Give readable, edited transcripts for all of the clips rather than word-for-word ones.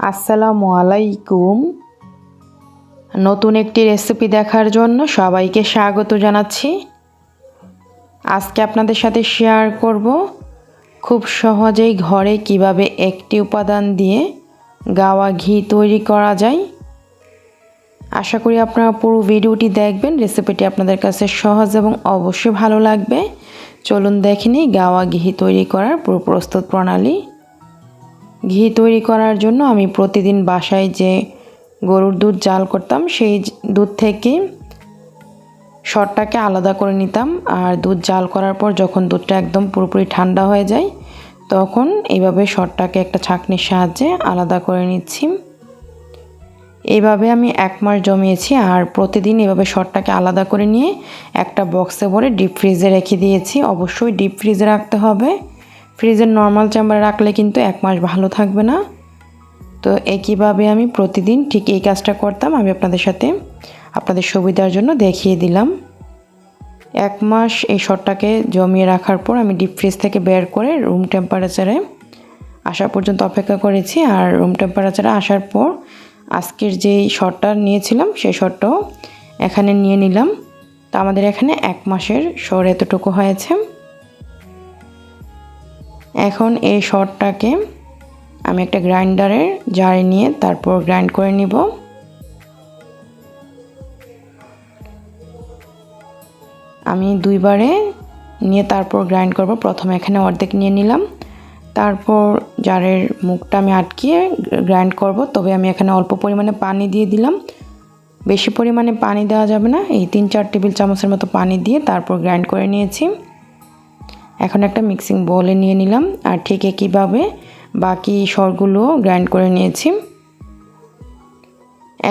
আসসালামু আলাইকুম। নতুন একটি রেসিপি দেখার জন্য সবাইকে স্বাগত জানাচ্ছি। আজকে আপনাদের সাথে শেয়ার করব খুব সহজেই ঘরে কিভাবে একটি উপাদান দিয়ে গাওয়া ঘি তৈরি করা যায়। আশা করি আপনারা পুরো ভিডিওটি দেখবেন। রেসিপিটি আপনাদের কাছে সহজ এবং অবশ্যই ভালো লাগবে। চলুন দেখে নিই গাওয়া ঘি তৈরি করার পুরো প্রস্তুত প্রণালী। ঘি তৈরি করার জন্য আমি প্রতিদিন বাসায় যে গরুর দুধ জাল করতাম সেই দুধ থেকে সরটাকে আলাদা করে নিতাম। আর দুধ জাল করার পর যখন দুধটা একদম পুরোপুরি ঠান্ডা হয়ে যায় তখন এইভাবে সরটাকে একটা ছাঁকনির সাহায্যে আলাদা করে নিচ্ছি। এইভাবে আমি 1 মাস জমিয়েছি আর প্রতিদিন এভাবে সরটাকে আলাদা করে নিয়ে একটা বক্সে ভরে ডিপ ফ্রিজে রেখে দিয়েছি। অবশ্যই ডিপ ফ্রিজে রাখতে হবে। ফ্রিজের নর্মাল চেম্বারে রাখলে কিন্তু 1 মাস ভালো থাকবে না। তো একইভাবে আমি প্রতিদিন ঠিক এই কাজটা করতাম। আমি আপনাদের সুবিধার জন্য দেখিয়ে দিলাম। 1 মাস এই সরটাকে জমিয়ে রাখার পর আমি ডিপ ফ্রিজ থেকে বের করে রুম টেম্পারেচারে আসা পর্যন্ত অপেক্ষা করেছি। আর রুম টেম্পারেচারে আসার পর আজকের যেই সরটা নিয়েছিলাম সেই সরটাও এখানে নিয়ে নিলাম। তো আমাদের এখানে 1 মাসের সর এতটুকু হয়েছে। এখন এই সরটাকে আমি একটা গ্রাইন্ডারের জারে নিয়ে তারপর গ্রাইন্ড করে নিব। আমি 2 বারে নিয়ে তারপর গ্রাইন্ড করব। প্রথমে এখানে অর্ধেক নিয়ে নিলাম, তারপর জারের মুখটা আমি আটকিয়ে গ্রাইন্ড করব। তবে আমি এখানে অল্প পরিমাণে পানি দিয়ে দিলাম, বেশি পরিমাণে পানি দেওয়া যাবে না। এই 3-4 টেবিল চামচের মতো পানি দিয়ে তারপর গ্রাইন্ড করে নিয়েছি। এখন একটা মিক্সিং বোলে নিয়ে নিলাম আর ঠিক একইভাবে বাকি সরগুলো গ্রাইন্ড করে নিয়েছি।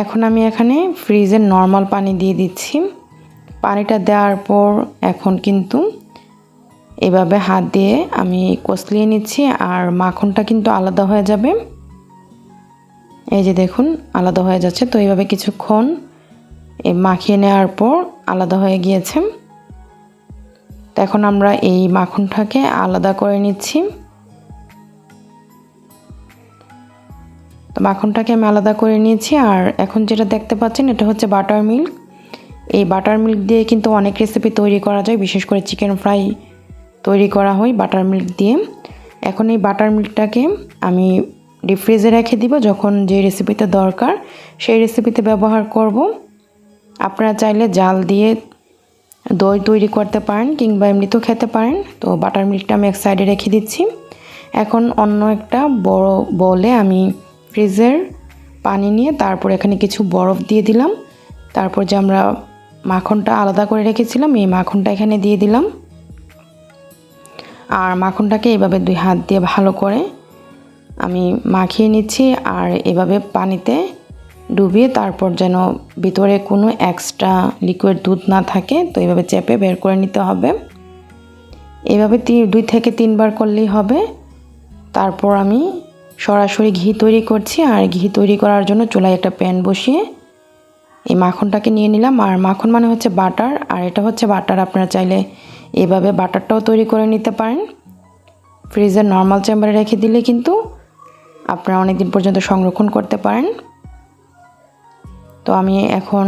এখন আমি এখানে ফ্রিজের নর্মাল পানি দিয়ে দিচ্ছি। পানিটা দেওয়ার পর এখন কিন্তু এভাবে হাত দিয়ে আমি কষলিয়ে নিচ্ছি আর মাখনটা কিন্তু আলাদা হয়ে যাবে। এই যে দেখুন আলাদা হয়ে যাচ্ছে। তো এইভাবে কিছুক্ষণ মাখিয়ে নেওয়ার পর আলাদা হয়ে গিয়েছে। তো এখন আমরা এই মাখনটাকে আলাদা করে নিচ্ছি। তো মাখনটাকে আমি আলাদা করে নিয়েছি। আর এখন যেটা দেখতে পাচ্ছেন এটা হচ্ছে বাটার মিল্ক। এই বাটার মিল্ক দিয়ে কিন্তু অনেক রেসিপি তৈরি করা যায়, বিশেষ করে চিকেন ফ্রাই তৈরি করা হয় বাটার মিল্ক দিয়ে। এখন এই বাটার মিল্কটাকে আমি ডিপ ফ্রিজে রেখে দিব, যখন যে রেসিপিতে দরকার সেই রেসিপিতে ব্যবহার করব। আপনারা চাইলে জাল দিয়ে দই তৈরি করতে পারেন কিংবা এমনিতেও খেতে পারেন। তো বাটার মিল্কটা আমি এক সাইডে রেখে দিচ্ছি। এখন অন্য একটা বড় বলে আমি ফ্রিজের পানি নিয়ে তারপর এখানে কিছু বরফ দিয়ে দিলাম। তারপর যে আমরা মাখনটা আলাদা করে রেখেছিলাম এই মাখনটা এখানে দিয়ে দিলাম। আর মাখনটাকে এভাবে 2 হাত দিয়ে ভালো করে আমি মাখিয়ে নিচ্ছি। আর এভাবে পানিতে ডুবিয়ে তারপর যেন ভিতরে কোনো এক্সট্রা লিকুইড দুধ না থাকে, তো এইভাবে চেপে বের করে নিতে হবে। এইভাবে 2 থেকে 3 বার করলেই হবে। তারপর আমি সরাসরি ঘি তৈরি করছি। আর ঘি তৈরি করার জন্য চুলায় একটা প্যান বসিয়ে এই মাখনটাকে নিয়ে নিলাম। আর মাখন মানে হচ্ছে বাটার, আর এটা হচ্ছে বাটার। আপনারা চাইলে এভাবে বাটারটাও তৈরি করে নিতে পারেন। ফ্রিজের নর্মাল চেম্বারে রেখে দিলে কিন্তু আপনারা অনেক দিন পর্যন্ত সংরক্ষণ করতে পারেন। তো আমি এখন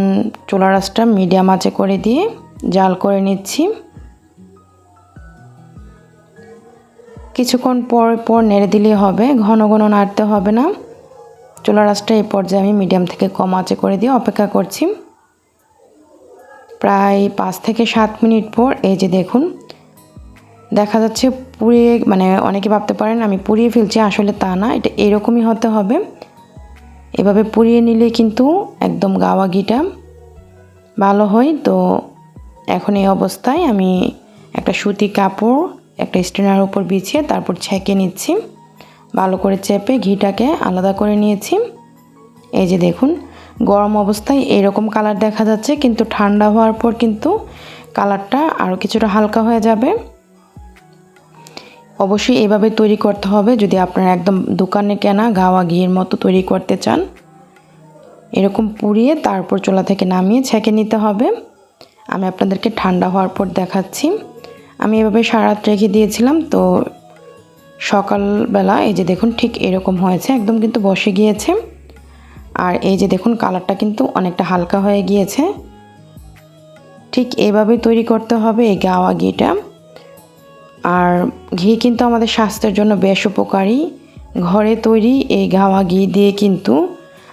চুলার আঁচটা মিডিয়াম আঁচে করে দিয়ে জাল করে নিচ্ছি। কিছুক্ষণ পর পর নেড়ে দিলেই হবে, ঘন ঘন নাড়তে হবে না। চুলার আঁচটা এই পর্যায়ে আমি মিডিয়াম থেকে কম আঁচে করে দিয়ে অপেক্ষা করছি। প্রায় 5 থেকে 7 মিনিট পর এই যে দেখুন দেখা যাচ্ছে পুড়িয়ে, মানে অনেকে ভাবতে পারেন আমি পুড়িয়ে ফেলছি, আসলে তা না, এটা এরকমই হতে হবে। এভাবে পুড়িয়ে নিলে কিন্তু একদম গাওয়া ঘিটা ভালো হয়। তো এখন এই অবস্থায় আমি একটা সুতি কাপড় একটা স্ট্রেনার উপর বিছিয়ে তারপর ছেঁকে নিচ্ছি। ভালো করে চেপে ঘিটাকে আলাদা করে নিয়েছি। এই যে দেখুন গরম অবস্থায় এরকম কালার দেখা যাচ্ছে, কিন্তু ঠান্ডা হওয়ার পর কিন্তু কালারটা আরও কিছুটা হালকা হয়ে যাবে। অবশ্যই এভাবে তৈরি করতে হবে যদি আপনারা একদম দোকানে কেনা গাওয়া ঘির মতো তৈরি করতে চান। এরকম পুড়িয়ে তারপর চুলা থেকে নামিয়ে ছেঁকে নিতে হবে। আমি আপনাদেরকে ঠান্ডা হওয়ার পর দেখাচ্ছি। আমি এভাবে সারা রাত রেখে দিয়েছিলাম, তো সকালবেলা এই যে দেখুন ঠিক এরকম হয়েছে, একদম কিন্তু বসে গিয়েছে। আর এই যে দেখুন কালারটা কিন্তু অনেকটা হালকা হয়ে গিয়েছে। ঠিক এভাবেই তৈরি করতে হবে এই গাওয়া ঘিটা। আর ঘি কিন্তু আমাদের স্বাস্থ্যের জন্য বেশ উপকারী। ঘরে তৈরি এই গাওয়া ঘি দিয়ে কিন্তু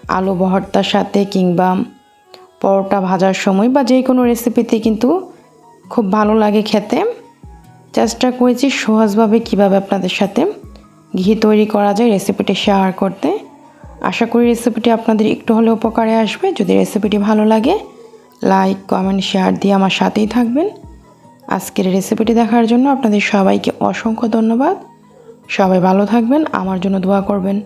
আলু ভর্তার সাথে কিংবা পরোটা ভাজার সময় বা যে কোনো রেসিপিতে কিন্তু খুব ভালো লাগে খেতে। চেষ্টা করেছি সহজভাবে কিভাবে আপনাদের সাথে ঘি তৈরি করা যায় রেসিপিটি শেয়ার করতে। আশা করি রেসিপিটি আপনাদের একটু হলেও উপকারে আসবে। যদি রেসিপিটি ভালো লাগে লাইক কমেন্ট শেয়ার দিয়ে আমার সাথেই থাকবেন। আজকের রেসিপিটি দেখার জন্য আপনাদের সবাইকে অসংখ্য ধন্যবাদ। সবাই ভালো থাকবেন, আমার জন্য দোয়া করবেন।